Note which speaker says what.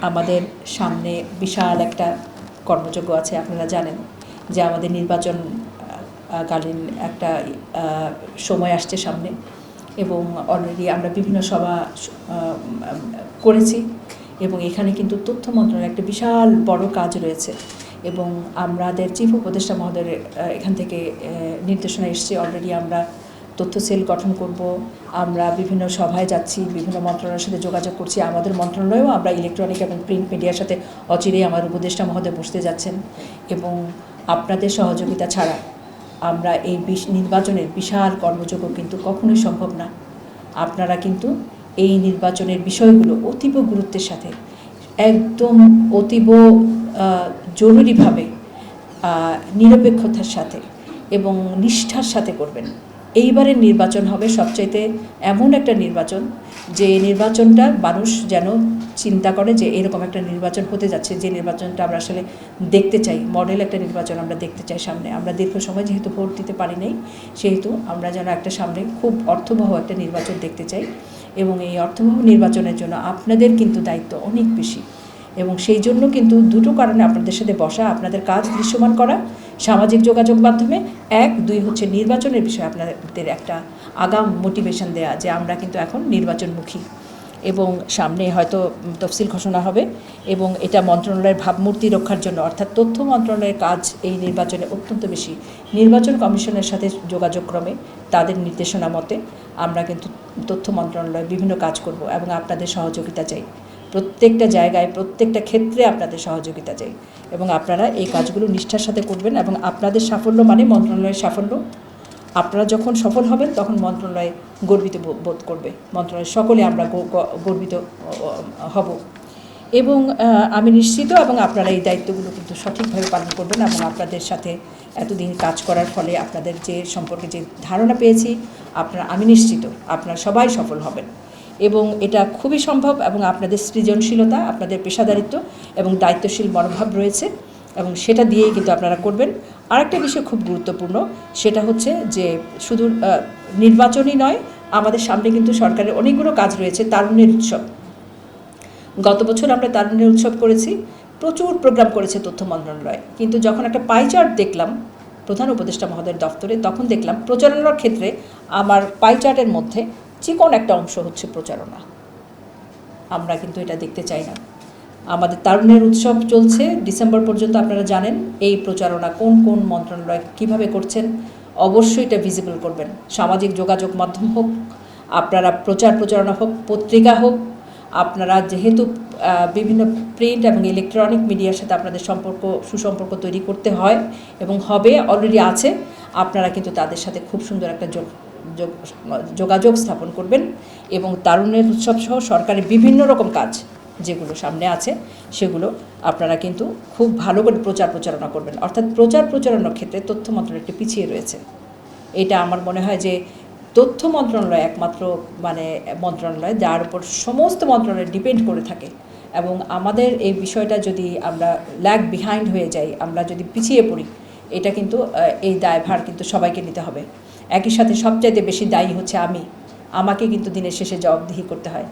Speaker 1: আমাদের সামনে বিশাল একটা কর্মযজ্ঞ আছে। আপনারা জানেন যে আমাদের নির্বাচন কালীন একটা সময় আসছে সামনে, এবং অলরেডি আমরা বিভিন্ন সভা করেছি, এবং এখানে কিন্তু তথ্য মন্ত্রণালয়ের একটা বিশাল বড় কাজ রয়েছে, এবং আমাদের চিফ উপদেষ্টা মহোদয়ের এখান থেকে নির্দেশনা এসছে। অলরেডি আমরা তথ্য সেল গঠন করব, আমরা বিভিন্ন সভায় যাচ্ছি, বিভিন্ন মন্ত্রণালয়ের সাথে যোগাযোগ করছি। আমাদের মন্ত্রণালয়েও আমরা ইলেকট্রনিক এবং প্রিন্ট মিডিয়ার সাথে অচিরেই আমার উপদেষ্টা মহোদয় বসতে যাচ্ছেন, এবং আপনাদের সহযোগিতা ছাড়া আমরা এই নির্বাচনের বিশাল কর্মযজ্ঞ কিন্তু কখনোই সম্ভব না। আপনারা কিন্তু এই নির্বাচনের বিষয়গুলো অতীব গুরুত্বের সাথে, একদম অতীব জরুরিভাবে, নিরপেক্ষতার সাথে এবং নিষ্ঠার সাথে করবেন। এইবারের নির্বাচন হবে সবচাইতে এমন একটা নির্বাচন, যে নির্বাচনটা মানুষ যেন চিন্তা করে যে এরকম একটা নির্বাচন হতে যাচ্ছে, যে নির্বাচনটা আমরা আসলে দেখতে চাই, মডেল একটা নির্বাচন আমরা দেখতে চাই সামনে। আমরা দীর্ঘ সময় যেহেতু ভোট দিতে পারি নাই, সেহেতু আমরা যেন একটা সামনে খুব অর্থবহ একটা নির্বাচন দেখতে চাই, এবং এই অর্থবহ নির্বাচনের জন্য আপনাদের কিন্তু দায়িত্ব অনেক বেশি, এবং সেই জন্য কিন্তু দুটো কারণে আপনাদের সাথে বসা, আপনাদের কাজ দৃশ্যমান করা সামাজিক যোগাযোগ মাধ্যমে, 1-2 হচ্ছে নির্বাচনের বিষয়ে আপনাদের একটা আগাম মোটিভেশন দেয়া যে আমরা কিন্তু এখন নির্বাচনমুখী, এবং সামনে হয়তো তফসিল ঘোষণা হবে, এবং এটা মন্ত্রণালয়ের ভাবমূর্তি রক্ষার জন্য, অর্থাৎ তথ্য মন্ত্রণালয়ের কাজ এই নির্বাচনে অত্যন্ত বেশি। নির্বাচন কমিশনের সাথে যোগাযোগক্রমে তাদের নির্দেশনা মতে আমরা কিন্তু তথ্য মন্ত্রণালয়ে বিভিন্ন কাজ করব, এবং আপনাদের সহযোগিতা চাই। প্রত্যেকটা জায়গায়, প্রত্যেকটা ক্ষেত্রে আপনাদের সহযোগিতা চাই, এবং আপনারা এই কাজগুলো নিষ্ঠার সাথে করবেন, এবং আপনাদের সাফল্য মানে মন্ত্রণালয়ের সাফল্য। আপনারা যখন সফল হবেন তখন মন্ত্রণালয় গর্বিত বোধ করবে, মন্ত্রণালয় সকলে আমরা গর্বিত হব, এবং আমি নিশ্চিত, এবং আপনারা এই দায়িত্বগুলো কিন্তু সঠিকভাবে পালন করবেন, এবং আপনাদের সাথে এতদিন কাজ করার ফলে আপনাদের যে সম্পর্কে যে ধারণা পেয়েছি, আমি নিশ্চিত আপনারা সবাই সফল হবেন, এবং এটা খুবই সম্ভব, এবং আপনাদের সৃজনশীলতা, আপনাদের পেশাদারিত্ব এবং দায়িত্বশীল মনোভাব রয়েছে, এবং সেটা দিয়েই কিন্তু আপনারা করবেন। আরেকটা বিষয় খুব গুরুত্বপূর্ণ, সেটা হচ্ছে যে শুধু নির্বাচনই নয়, আমাদের সামনে কিন্তু সরকারের অনেকগুলো কাজ রয়েছে। তারুণ্যের উৎসব, গত বছর আমরা তারুণ্যের উৎসব করেছি, প্রচুর প্রোগ্রাম করেছে তথ্য মন্ত্রণালয়, কিন্তু যখন একটা পাই চার্ট দেখলাম প্রধান উপদেষ্টা মহোদয়ের দপ্তরে, তখন দেখলাম প্রচারণার ক্ষেত্রে আমার পাই চার্টের মধ্যে চিকন একটা অংশ হচ্ছে প্রচারণা। আমরা কিন্তু এটা দেখতে চাই না। আমাদের তারুণ্যের উৎসব চলছে ডিসেম্বর পর্যন্ত, আপনারা জানেন এই প্রচারণা কোন কোন মন্ত্রণালয় কীভাবে করছেন, অবশ্যই এটা ভিজিবল করবেন। সামাজিক যোগাযোগ মাধ্যম হোক, আপনারা প্রচারণা হোক, পত্রিকা হোক, আপনারা যেহেতু বিভিন্ন প্রিন্ট এবং ইলেকট্রনিক মিডিয়ার সাথে আপনাদের সুসম্পর্ক তৈরি করতে হয় এবং হবে, অলরেডি আছে, আপনারা কিন্তু তাদের সাথে খুব সুন্দর একটা যোগাযোগ স্থাপন করবেন, এবং তারুণ্যের উৎসব সহ সরকারের বিভিন্ন রকম কাজ যেগুলো সামনে আছে সেগুলো আপনারা কিন্তু খুব ভালো করে প্রচারণা করবেন। অর্থাৎ প্রচারণার ক্ষেত্রে তথ্য মন্ত্রণালয় একটু পিছিয়ে রয়েছে। এটা আমার মনে হয় যে তথ্য মন্ত্রণালয় একমাত্র মন্ত্রণালয় যার উপর সমস্ত মন্ত্রণালয় ডিপেন্ড করে থাকে, এবং আমাদের এই বিষয়টা যদি আমরা ল্যাগ বিহাইন্ড হয়ে যাই, আমরা যদি পিছিয়ে পড়ি, এটা কিন্তু এই দায়ভার কিন্তু সবাইকে নিতে হবে। একই সাথে সবচাইতে বেশি দায়ী হচ্ছে আমাকে কিন্তু দিনের শেষে জবাবদিহি করতে হয়।